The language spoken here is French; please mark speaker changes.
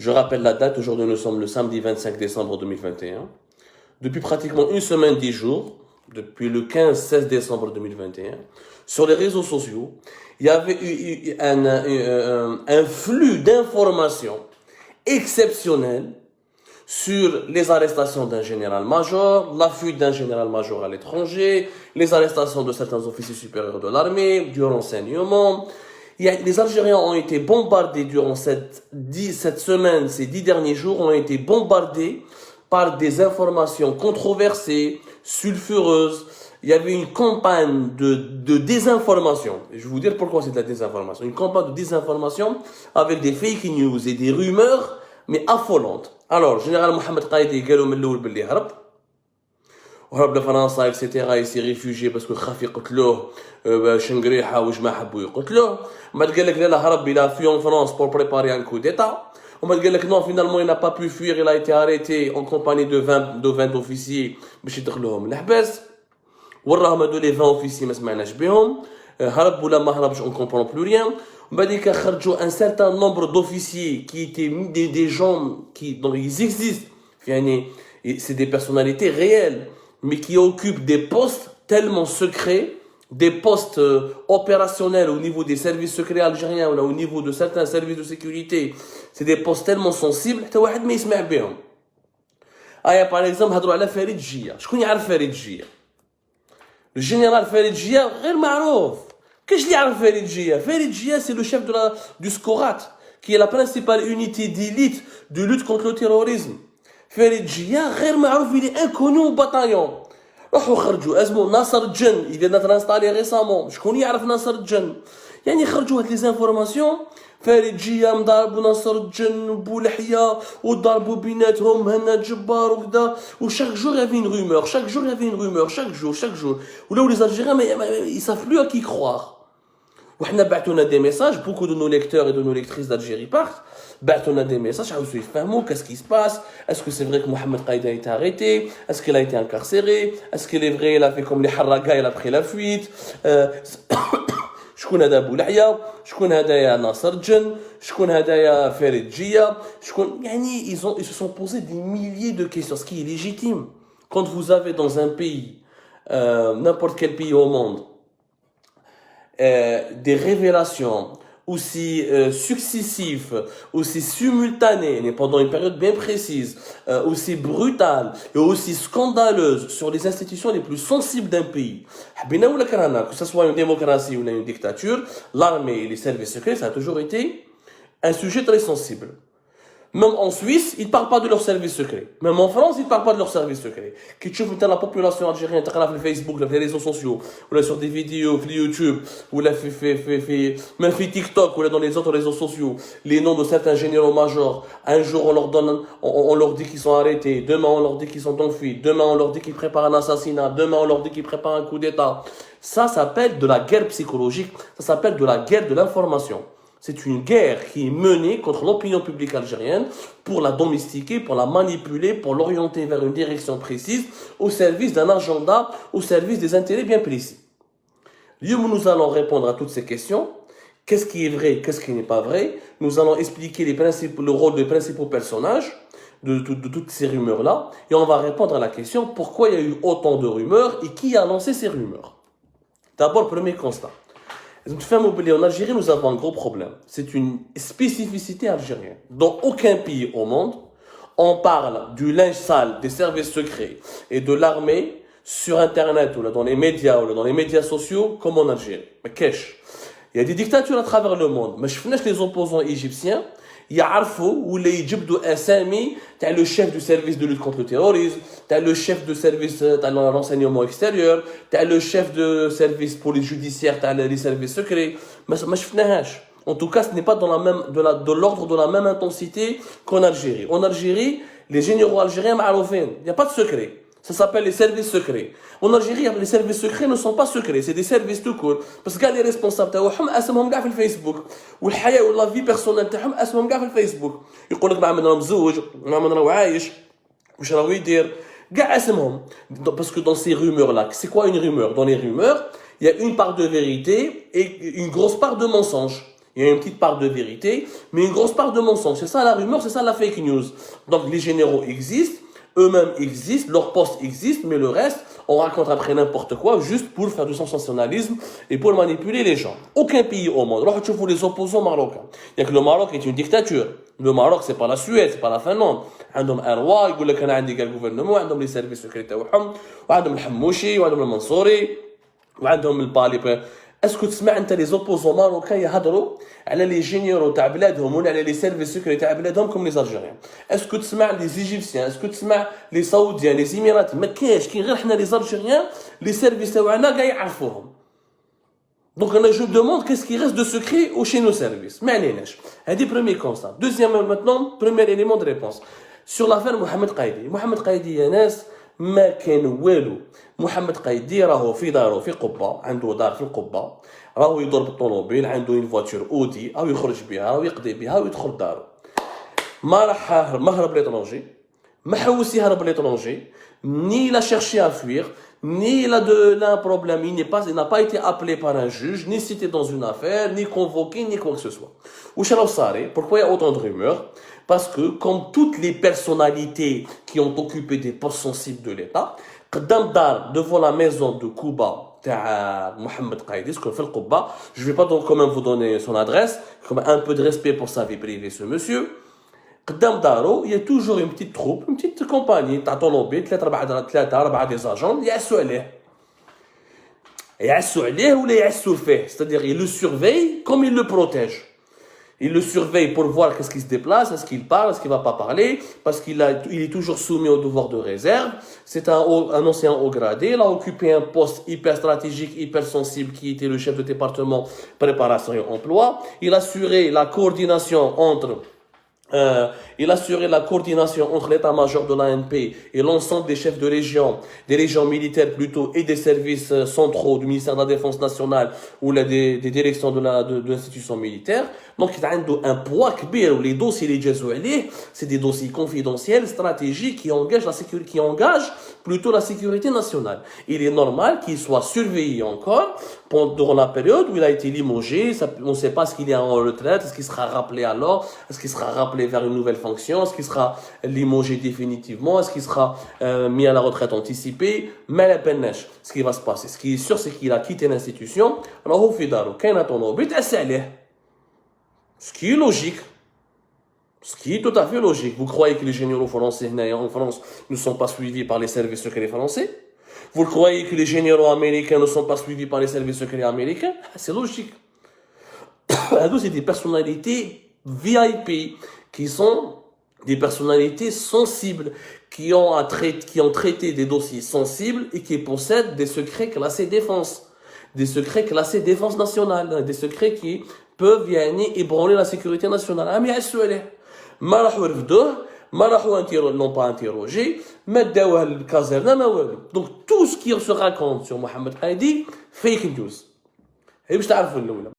Speaker 1: Je rappelle la date, aujourd'hui nous sommes le samedi 25 décembre 2021. Depuis pratiquement une semaine, 10 jours, depuis le 15-16 décembre 2021, sur les réseaux sociaux, il y avait eu un flux d'informations exceptionnel sur les arrestations d'un général-major, la fuite d'un général-major à l'étranger, les arrestations de certains officiers supérieurs de l'armée, du renseignement. Les Algériens ont été bombardés durant cette semaine, ces 10 derniers jours, ont été bombardés par des informations controversées, sulfureuses. Il y avait une campagne de désinformation. Je vais vous dire pourquoi c'est de la désinformation. Une campagne de désinformation avec des fake news et des rumeurs, mais affolantes. Alors, général Mohamed Qaïdi, قالوا من الأول باللي هرب لفرنسا اكسيتيرا يسي ريفوجي باسكو خاف يقتلوه شنقريحه وجماعه حبوا يقتلوه وما قال لك لا هرب الى فيون فرانس pour préparer un coup d'état وما قال لك non finalement il n'a pas pu fuir il a été arrêté en compagnie de 20 officiers باش يدخلوهم الحبس وراهم هذو لي 20 officiers ما سمعناش بهم هرب ولا ما هربش on comprend plus rien وبعديك خرجوا un certain nombre d'officiers qui étaient des gens qui dont ils existent يعني c'est des personnalités réelles mais qui occupent des postes tellement secrets, des postes opérationnels au niveau des services secrets algériens ou là, au niveau de certains services de sécurité. C'est des postes tellement sensibles, حتى واحد ما يسمع بهم. par exemple, هضروا على فريد جية. شكون يعرف فريد جية؟ Le général فريد جية غير معروف. كاش اللي يعرف فريد جية؟ فريد جية c'est le chef du SCORAT, qui est la principale unité d'élite de lutte contre le terrorisme. فريد جية غير معروف, il est inconnu au bataillon. راحوا خرجوا اسمه ناصر الجن, il vient d'être installé récemment. شكون يعرف ناصر الجن؟ يعني خرجوا هاد لي زانفورماسيون فريد جية مضاربوا ناصر الجن وبولحية وضربوا بيناتهم هنا جبار وكذا وشاك جور يافي une rumeur, chaque jour يافي une rumeur, chaque jour ولاو لي Algériens ils savent plus à qui croire. وحنا بعثونا des messages, beaucoup de nos lecteurs et de nos lectrices d'Algérie partent. بعثونا des messages, عاوزوا يفهموا qu'est-ce qui se passe, est-ce que c'est vrai que Mohamed Qaïdi a été arrêté, est-ce qu'il a été incarcéré, est-ce qu'il est vrai il a fait comme les Harraga, il a pris la fuite, شكون هذا بولحية, شكون هذا ناصر الجن, شكون هذا فريد جية, شكون يعني ils se sont posé des milliers de questions, ce qui est légitime. Quand vous avez dans un pays, n'importe quel pays au monde, des révélations aussi successives, aussi simultanées, mais pendant une période bien précise, aussi brutale et aussi scandaleuse sur les institutions les plus sensibles d'un pays. Que ce soit une démocratie ou une dictature, l'armée et les services secrets, ça a toujours été un sujet très sensible. Même en Suisse, ils ne parlent pas de leurs services secrets. Même en France, ils ne parlent pas de leurs services secrets. Qui tu vois la population algérienne, tu sur Facebook, sur les réseaux sociaux, ou là sur des vidéos, sur YouTube, ou là même sur TikTok, ou là dans les autres réseaux sociaux, les noms de certains généraux-majors. Un jour, on leur dit qu'ils sont arrêtés. Demain, on leur dit qu'ils sont en fuite. Demain, on leur dit qu'ils préparent un assassinat. Demain, on leur dit qu'ils préparent un coup d'État. Ça s'appelle de la guerre psychologique. Ça s'appelle de la guerre de l'information. C'est une guerre qui est menée contre l'opinion publique algérienne pour la domestiquer, pour la manipuler, pour l'orienter vers une direction précise, au service d'un agenda, au service des intérêts bien précis. Nous allons répondre à toutes ces questions. Qu'est-ce qui est vrai, qu'est-ce qui n'est pas vrai? Nous allons expliquer le rôle des principaux personnages de toutes ces rumeurs-là. Et on va répondre à la question, pourquoi il y a eu autant de rumeurs et qui a lancé ces rumeurs? D'abord, premier constat. En Algérie, nous avons un gros problème. C'est une spécificité algérienne. Dans aucun pays au monde, on parle du linge sale, des services secrets et de l'armée sur Internet ou là, dans les médias ou là, dans les médias sociaux comme en Algérie. Mais qu'est-ce? Il y a des dictatures à travers le monde. Mais je finis les opposants égyptiens. يعرفوا ولا يجبدوا اسامي تاع le chef du service de lutte contre le terrorisme, تاع le chef de service تاع le renseignement extérieur, تاع le chef de service police judiciaire تاع les services secrets. ما شفناهاش. En tout cas, ce n'est pas dans de l'ordre de la même intensité qu'en Algérie. En Algérie, les généraux algériens معروفين. Il n'y a pas de secret. Ça s'appelle les services secrets. En Algérie, les services secrets ne sont pas secrets, c'est des services tout court. Parce que les responsables تاعهم اسمهم كاع في الفيسبوك. والحياة ولا في بيرسونيل تاعهم اسمهم كاع في الفيسبوك. يقول لك مع من راه مزوج، مع من راه عايش، واش راه يدير. كاع اسمهم. Parce que dans ces rumeurs là, c'est quoi une rumeur? Dans les rumeurs, il y a une part de vérité et une grosse part de mensonge. Il y a une petite part de vérité, mais une grosse part de mensonge. C'est ça la rumeur, c'est ça la fake news. Donc les généraux existent, eux-mêmes existent, leur poste existe, mais le reste, on raconte après n'importe quoi, juste pour faire du sensationnalisme et pour manipuler les gens. Aucun pays au monde. Alors, tu vois les opposants marocains. Il y a que le Maroc est une dictature. Le Maroc, c'est pas la Suède, c'est pas la Finlande. عندهم un roi, يقول لك أنا عندي كاع gouvernement, عندهم les services secrets تاعهم, وعندهم الحموشي, وعندهم المنصوري, وعندهم البالي. Est-ce que tu سمع انت les opposants marocains يهضروا على les généraux تاع بلادهم ولا على les services secrets تاع بلادهم comme les Algériens? Est-ce que tu سمع les Égyptiens? Est-ce que tu سمع les Saoudiens, les Émiratis? ما كاينش كي غير حنا les Algériens les services تاعنا كاع يعرفوهم. Donc je me demande qu'est-ce qui reste de secret chez nos services. ما عليناش. هذه premier constat. Deuxième maintenant, premier élément de réponse. Sur l'affaire Mohamed Qaïdi. Mohamed Qaïdi يا ناس ما كان والو. محمد قايدي راهو في دارو في قبه، عنده دار في القبه، راهو يدور بالطوموبيل، عنده اون فواتور اودي، او يخرج بها او يقضي بها ويدخل دارو. ما هرب ليترونجي، ما حوس يهرب ليترونجي، ni il a cherché à fuir, ni il a un problème, il n'a pas été appelé par un juge, ni cité dans une affaire, ni convoqué, ni quoi que ce soit. Pourquoi il y a autant de rumeurs? Parce que, comme toutes les personnalités qui ont occupé des postes sensibles de l'État, devant la maison de Kouba, Mohamed Qaïdi, je ne vais pas donc quand même vous donner son adresse, comme un peu de respect pour sa vie privée, ce monsieur. Il y a toujours une petite troupe, une petite compagnie, des agents, c'est-à-dire ils le surveillent comme ils le protègent. Il le surveille pour voir qu'est-ce qui se déplace, est-ce qu'il parle, est-ce qu'il ne va pas parler, parce qu'il est toujours soumis au devoir de réserve. C'est un ancien haut gradé. Il a occupé un poste hyper stratégique, hyper sensible, qui était le chef de département préparation et emploi. Il assurait la coordination entre l'état-major de l'ANP et l'ensemble des chefs de région, des régions militaires plutôt, et des services centraux du ministère de la Défense nationale ou des directions de l'institution militaire. Donc, il y a un poids kbir où les dossiers, c'est des dossiers confidentiels, stratégiques, qui engagent plutôt la sécurité nationale. Il est normal qu'il soit surveillé encore durant la période où il a été limogé. On ne sait pas ce qu'il est en retraite, est-ce qu'il sera rappelé alors, est-ce qu'il sera rappelé vers une nouvelle fonction, est-ce qu'il sera limogé définitivement, est-ce qu'il sera mis à la retraite anticipée. Mais la peine, ce qui va se passer, ce qui est sûr, c'est qu'il a quitté l'institution. Alors, ce qui est logique. Ce qui est tout à fait logique. Vous croyez que les généraux français en France ne sont pas suivis par les services secrets français? Vous croyez que les généraux américains ne sont pas suivis par les services secrets américains? C'est logique. C'est des personnalités VIP qui sont des personnalités sensibles, qui ont traité des dossiers sensibles et qui possèdent des secrets classés défense. Des secrets classés défense nationale. Des secrets qui peuvent ébranler la sécurité nationale. ما راحوا رفدوه ما راحوا l'ont pas interrogé ما داوه الكازيرنا ما والو. Donc tout ce qui se raconte sur Mohamed Qaïdi fake news. هي باش تعرفوا الاولى.